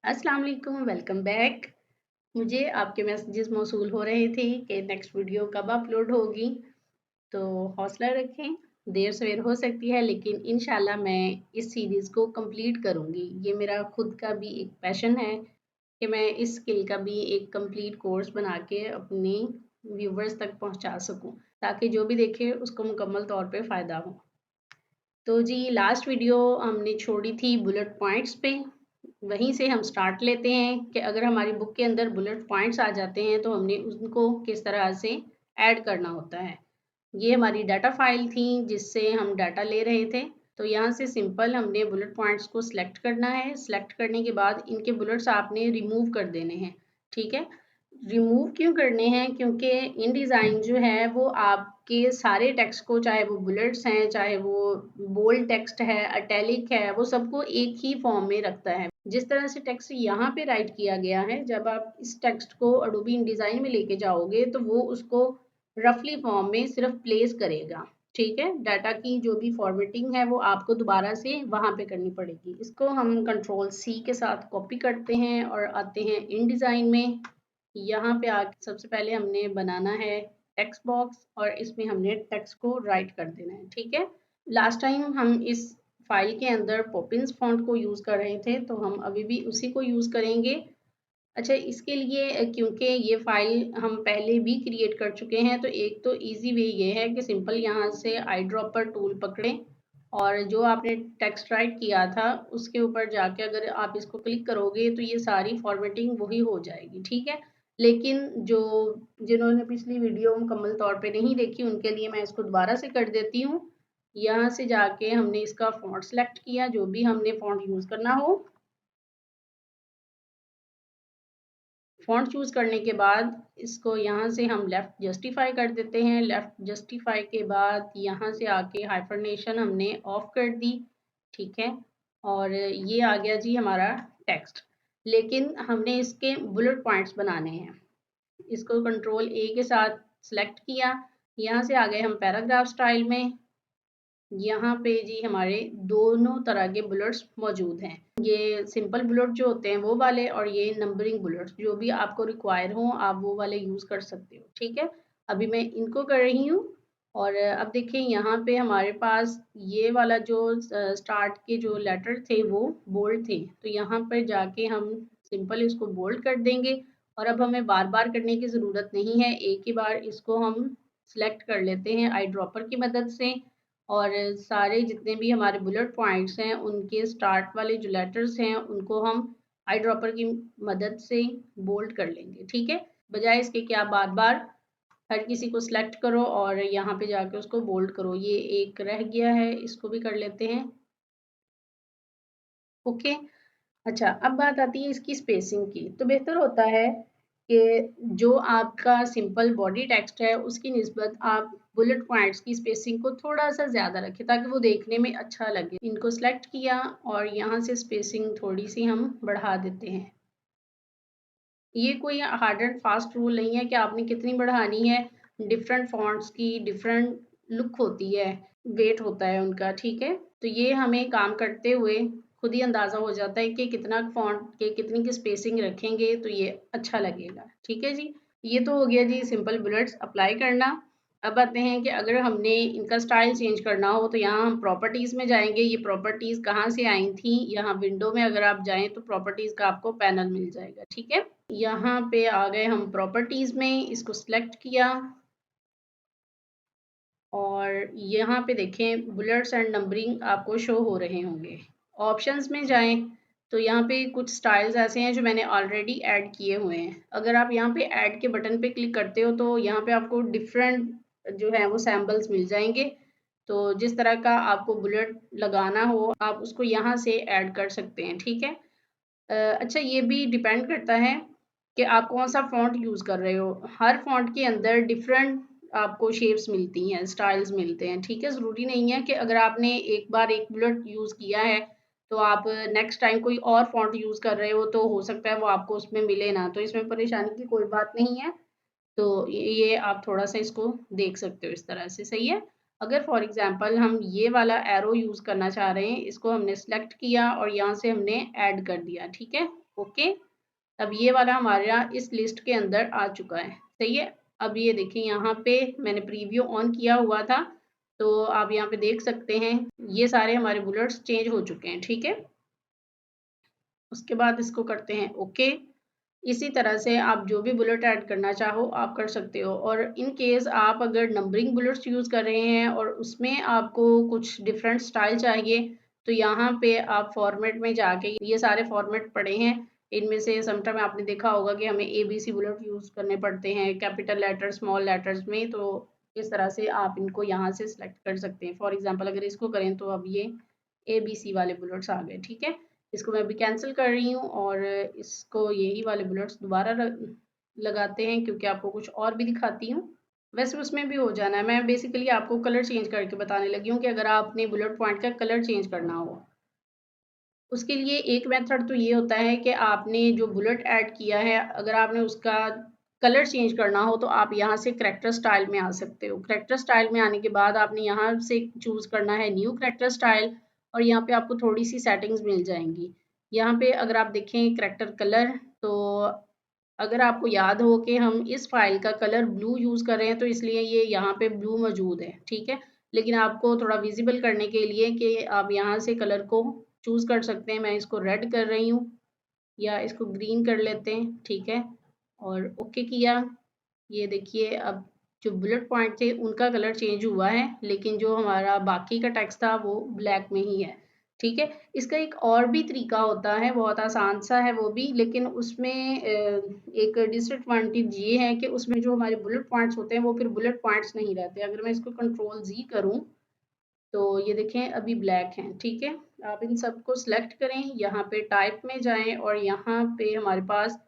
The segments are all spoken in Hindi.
अस्सलाम वालेकुम, वेलकम बैक। मुझे आपके मैसेजेस मौसूल हो रहे थे कि नेक्स्ट वीडियो कब अपलोड होगी, तो हौसला रखें, देर सवेर हो सकती है लेकिन इंशाल्लाह मैं इस सीरीज़ को कंप्लीट करूँगी। ये मेरा खुद का भी एक पैशन है कि मैं इस स्किल का भी एक कंप्लीट कोर्स बना के अपने व्यूवर्स तक पहुँचा सकूँ, ताकि जो भी देखे उसको मुकम्मल तौर पे फ़ायदा हो। तो जी लास्ट वीडियो हमने छोड़ी थी बुलेट पॉइंट्स पे। वहीं से हम स्टार्ट लेते हैं कि अगर हमारी बुक के अंदर बुलेट पॉइंट्स आ जाते हैं तो हमने उनको किस तरह से ऐड करना होता है। ये हमारी डाटा फाइल थी जिससे हम डाटा ले रहे थे। तो यहाँ से सिंपल हमने बुलेट पॉइंट्स को सिलेक्ट करना है। सिलेक्ट करने के बाद इनके बुलेट्स आपने रिमूव कर देने हैं। ठीक है, रिमूव क्यों करने हैं? क्योंकि इन डिज़ाइन जो है वो आपके सारे टेक्स्ट को, चाहे वो बुलेट्स हैं, चाहे वो बोल्ड टेक्स्ट है, इटैलिक है, वो सबको एक ही फॉर्म में रखता है। जिस तरह से टेक्स्ट यहाँ पे राइट किया गया है, जब आप इस टेक्स्ट को अडोबी इन डिज़ाइन में लेके जाओगे तो वो उसको रफली फॉर्म में सिर्फ प्लेस करेगा। ठीक है, डाटा की जो भी फॉर्मेटिंग है वो आपको दोबारा से वहाँ पे करनी पड़ेगी। इसको हम कंट्रोल सी के साथ कॉपी करते हैं और आते हैं इन डिज़ाइन में। यहाँ पे आके सबसे पहले हमने बनाना है टेक्स्ट बॉक्स और इसमें हमने टेक्स्ट को राइट कर देना है। ठीक है, लास्ट टाइम हम इस फाइल के अंदर पॉपिंस फॉन्ट को यूज़ कर रहे थे, तो हम अभी भी उसी को यूज़ करेंगे। अच्छा, इसके लिए क्योंकि ये फाइल हम पहले भी क्रिएट कर चुके हैं, तो एक तो इजी वे ये है कि सिंपल यहाँ से आई ड्रॉपर टूल पकड़ें और जो आपने टेक्स्ट राइट किया था उसके ऊपर जाके अगर आप इसको क्लिक करोगे तो ये सारी फॉर्मेटिंग वही हो जाएगी। ठीक है, लेकिन जो जिन्होंने पिछली वीडियो मुकम्मल तौर पे नहीं देखी उनके लिए मैं इसको दोबारा से कर देती हूँ। यहाँ से जाके हमने इसका फॉन्ट सेलेक्ट किया, जो भी हमने फॉन्ट यूज़ करना हो। फ़ॉन्ट चूज़ करने के बाद इसको यहाँ से हम लेफ़्ट जस्टिफ़ाई कर देते हैं। लेफ़्ट जस्टिफ़ाई के बाद यहाँ से आके हाइफ़रनेशन हमने ऑफ़ कर दी, ठीक है? और ये आ गया जी हमारा टेक्स्ट। लेकिन हमने इसके बुलेट पॉइंट्स बनाने हैं। इसको कंट्रोल ए के साथ सेलेक्ट किया, यहाँ से आ गए हम पैराग्राफ स्टाइल में। यहाँ पे जी हमारे दोनों तरह के बुलेट्स मौजूद हैं। ये सिंपल बुलेट जो होते हैं वो वाले और ये नंबरिंग बुलेट्स, जो भी आपको रिक्वायर हो आप वो वाले यूज़ कर सकते हो। ठीक है, अभी मैं इनको कर रही हूँ और अब देखिए यहाँ पे हमारे पास ये वाला जो स्टार्ट के जो लेटर थे वो बोल्ड थे, तो यहाँ पर जाके हम सिंपल इसको बोल्ड कर देंगे और अब हमें बार-बार करने की ज़रूरत नहीं है। एक ही बार इसको हम सेलेक्ट कर लेते हैं आई ड्रॉपर की मदद से और सारे जितने भी हमारे बुलेट पॉइंट्स हैं उनके स्टार्ट वाले जो लेटर्स हैं उनको हम आई ड्रॉपर की मदद से बोल्ड कर लेंगे। ठीक है, बजाय इसके कि आप बार बार हर किसी को सिलेक्ट करो और यहाँ पे जाके उसको बोल्ड करो। ये एक रह गया है, इसको भी कर लेते हैं। ओके, अच्छा, अब बात आती है इसकी स्पेसिंग की। तो बेहतर होता है कि जो आपका सिंपल बॉडी टेक्स्ट है उसकी निस्बत आप बुलेट पॉइंट्स की स्पेसिंग को थोड़ा-सा ज़्यादा रखें ताकि वो देखने में अच्छा लगे। इनको सेलेक्ट किया और यहाँ से स्पेसिंग थोड़ी-सी हम बढ़ा देते हैं। ये कोई हार्ड एंड फास्ट रूल नहीं है कि आपने कितनी बढ़ानी है। डिफरेंट फ़ॉन्ट्स की डिफरेंट लुक होती है, वेट होता है उनका, ठीक है? तो ये हमें काम करते हुए खुद ही अंदाज़ा हो जाता है कि कितना फ़ॉन्ट के कितनी की स्पेसिंग रखेंगे तो ये अच्छा लगेगा, ठीक है जी? ये तो हो गया जी सिंपल बुलेट्स अप्लाई करना। अब आते हैं कि अगर हमने इनका स्टाइल चेंज करना हो तो यहाँ हम प्रॉपर्टीज़ में जाएँगे। ये प्रॉपर्टीज़ कहाँ से आई थी? यहाँ विंडो में अगर आप जाएँ तो प्रॉपर्टीज़ का आपको पैनल मिल जाएगा, ठीक है? यहाँ पे आ गए हम प्रॉपर्टीज़ में, इसको सिलेक्ट किया और यहाँ पे देखें बुलेट्स एंड नंबरिंग आपको शो हो रहे होंगे। ऑप्शंस में जाएँ तो यहाँ पे कुछ स्टाइल्स ऐसे हैं जो मैंने ऑलरेडी ऐड किए हुए हैं। अगर आप यहाँ पे ऐड के बटन पे क्लिक करते हो तो यहाँ पे आपको डिफरेंट जो है वो सैंपल्स मिल जाएँगे। तो जिस तरह का आपको बुलेट लगाना हो आप उसको यहाँ से ऐड कर सकते हैं, ठीक है? अच्छा, ये भी डिपेंड करता है कि आप कौन-सा फ़ॉन्ट यूज़ कर रहे हो। हर फ़ॉन्ट के अंदर डिफरेंट आपको शेप्स मिलती हैं, स्टाइल्स मिलते हैं, ठीक है? ज़रूरी नहीं है कि अगर आपने एक बार एक बुलेट यूज़ किया है, तो आप नेक्स्ट टाइम कोई और फ़ॉन्ट यूज़ कर रहे हो, तो हो सकता है वो आपको उसमें मिले ना, तो इसमें परेशानी की कोई बात नहीं है। तो ये आप थोड़ा-सा इसको देख सकते हो इस तरह से, सही है? अगर फॉर एग्ज़ाम्पल हम ये वाला एरो यूज़ करना चाह रहे हैं, इसको हमने सेलेक्ट किया और यहाँ से हमने ऐड कर दिया, ठीक है? ओके, अब ये वाला हमारा इस लिस्ट के अंदर आ चुका है। सही है। अब ये देखिए यहाँ पे मैंने प्रीव्यू ऑन किया हुआ था, तो आप यहाँ पे देख सकते हैं ये सारे हमारे बुलेट्स चेंज हो चुके हैं। ठीक है, उसके बाद इसको करते हैं ओके। इसी तरह से आप जो भी बुलेट ऐड करना चाहो आप कर सकते हो, और इन केस आप अगर नंबरिंग बुलेट्स यूज़ कर रहे हैं और उसमें आपको कुछ डिफरेंट स्टाइल चाहिए, तो यहाँ पे आप फॉर्मेट में जाके ये सारे फॉर्मेट पड़े हैं। इनमें से समटाइम आपने देखा होगा कि हमें ABC बुलेट यूज़ करने पड़ते हैं कैपिटल लेटर स्मॉल लेटर्स में, तो इस तरह से आप इनको यहाँ से सिलेक्ट कर सकते हैं। फॉर एग्जाम्पल अगर इसको करें तो अब ये ABC वाले बुलेट्स आ गए। ठीक है, इसको मैं अभी कैंसिल कर रही हूँ और इसको यही वाले बुलेट्स दोबारा लगाते हैं, क्योंकि आपको कुछ और भी दिखाती हूँ। वैसे उसमें भी हो जाना है, मैं बेसिकली आपको कलर चेंज करके बताने लगी हूँ कि अगर आपने बुलेट पॉइंट का कलर चेंज करना हो, उसके लिए एक मेथड तो ये होता है कि आपने जो बुलेट ऐड किया है अगर आपने उसका कलर चेंज करना हो तो आप यहाँ से करैक्टर स्टाइल में आ सकते हो। करैक्टर स्टाइल में आने के बाद आपने यहाँ से चूज़ करना है न्यू करैक्टर स्टाइल, और यहाँ पे आपको थोड़ी सी सेटिंग्स मिल जाएंगी। यहाँ पे अगर आप देखें करैक्टर कलर, तो अगर आपको याद हो कि हम इस फाइल का कलर ब्लू यूज़ कर रहे हैं तो इसलिए ये यहाँ पे ब्लू मौजूद है। ठीक है, लेकिन आपको थोड़ा विजिबल करने के लिए कि आप यहाँ से कलर को चूज़ कर सकते हैं। मैं इसको रेड कर रही हूँ या इसको ग्रीन कर लेते हैं। ठीक है, और ओके किया। ये देखिए अब जो बुलेट पॉइंट थे उनका कलर चेंज हुआ है, लेकिन जो हमारा बाकी का टेक्स्ट था वो ब्लैक में ही है। ठीक है, इसका एक और भी तरीका होता है, बहुत आसान सा है वो भी, लेकिन उसमें एक डिसएडवांटेज ये है कि उसमें जो हमारे बुलेट पॉइंट्स होते हैं वो फिर बुलेट पॉइंट्स नहीं रहते। अगर मैं इसको कंट्रोल Z करूँ तो ये देखें अभी ब्लैक हैं। ठीक है, आप इन सबको सिलेक्ट करें, यहाँ पे टाइप में जाएं और यहाँ पे हमारे पास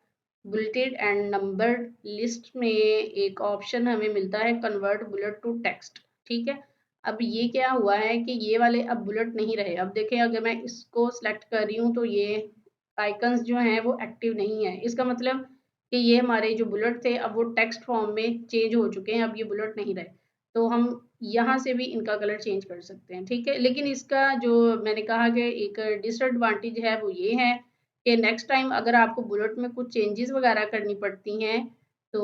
बुलेटेड एंड नंबर्ड लिस्ट में एक ऑप्शन हमें मिलता है कन्वर्ट बुलेट टू टेक्स्ट। ठीक है, अब ये क्या हुआ है कि ये वाले अब बुलेट नहीं रहे। अब देखें अगर मैं इसको सिलेक्ट कर रही हूँ तो ये आइकन्स जो हैं वो एक्टिव नहीं है। इसका मतलब कि ये हमारे जो बुलेट थे अब वो टेक्स्ट फॉर्म में चेंज हो चुके हैं, अब ये बुलेट नहीं रहे। तो हम यहाँ से भी इनका कलर चेंज कर सकते हैं। ठीक है, लेकिन इसका जो मैंने कहा कि एक डिसएडवांटेज है वो ये है कि नेक्स्ट टाइम अगर आपको बुलेट में कुछ चेंजेस वगैरह करनी पड़ती हैं तो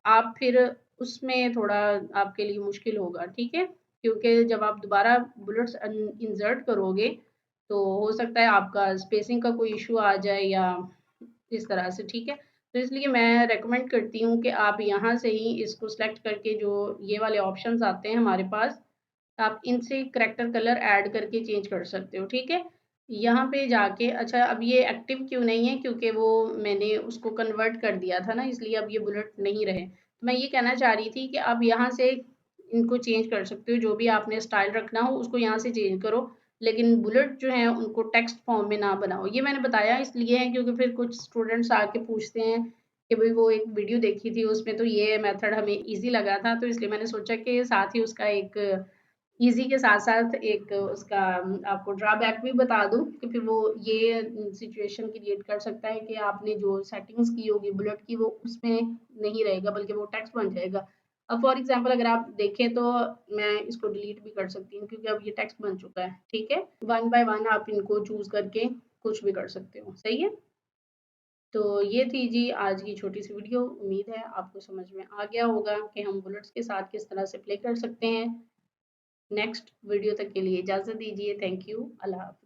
आप फिर उसमें थोड़ा आपके लिए मुश्किल होगा। ठीक है, क्योंकि जब आप दोबारा बुलेट्स इंसर्ट करोगे तो हो सकता है आपका स्पेसिंग का कोई इशू आ जाए या इस तरह से। ठीक है, तो इसलिए मैं रेकमेंड करती हूँ कि आप यहाँ से ही इसको सेलेक्ट करके जो ये वाले ऑप्शंस आते हैं हमारे पास, आप इनसे करैक्टर कलर ऐड करके चेंज कर सकते हो। ठीक है, यहाँ पे जाके अच्छा अब ये एक्टिव क्यों नहीं है, क्योंकि वो मैंने उसको कन्वर्ट कर दिया था ना, इसलिए अब ये बुलेट नहीं रहे। तो मैं ये कहना चाह रही थी कि आप यहाँ से इनको चेंज कर सकते हो, जो भी आपने स्टाइल रखना हो उसको यहाँ से चेंज करो, लेकिन बुलेट जो है उनको टेक्स्ट फॉर्म में ना बनाओ। ये मैंने बताया इसलिए है क्योंकि फिर कुछ स्टूडेंट्स आके पूछते हैं कि भाई वो एक वीडियो देखी थी उसमें तो ये मेथड हमें इजी लगा था, तो इसलिए मैंने सोचा कि साथ ही उसका एक ईज़ी के साथ-साथ एक उसका आपको ड्रॉबैक भी बता दूँ कि फिर वो ये सिचुएशन क्रिएट कर सकता है कि आपने जो सेटिंग्स की होगी बुलेट की वो उसमें नहीं रहेगा बल्कि वो टेक्स्ट बन जाएगा। अब फॉर एग्ज़ाम्पल अगर आप देखें तो मैं इसको डिलीट भी कर सकती हूँ क्योंकि अब ये टेक्स्ट बन चुका है। ठीक है? वन बाय वन आप इनको चूज़ करके कुछ भी कर सकते हो। सही है? तो ये थी जी आज की छोटी-सी वीडियो। उम्मीद है आपको समझ में आ गया होगा कि हम बुलेट्स के साथ किस तरह से प्ले कर सकते हैं। नेक्स्ट वीडियो तक के लिए इजाज़त दीजिए। Thank you. अल्लाह हाफ़िज़।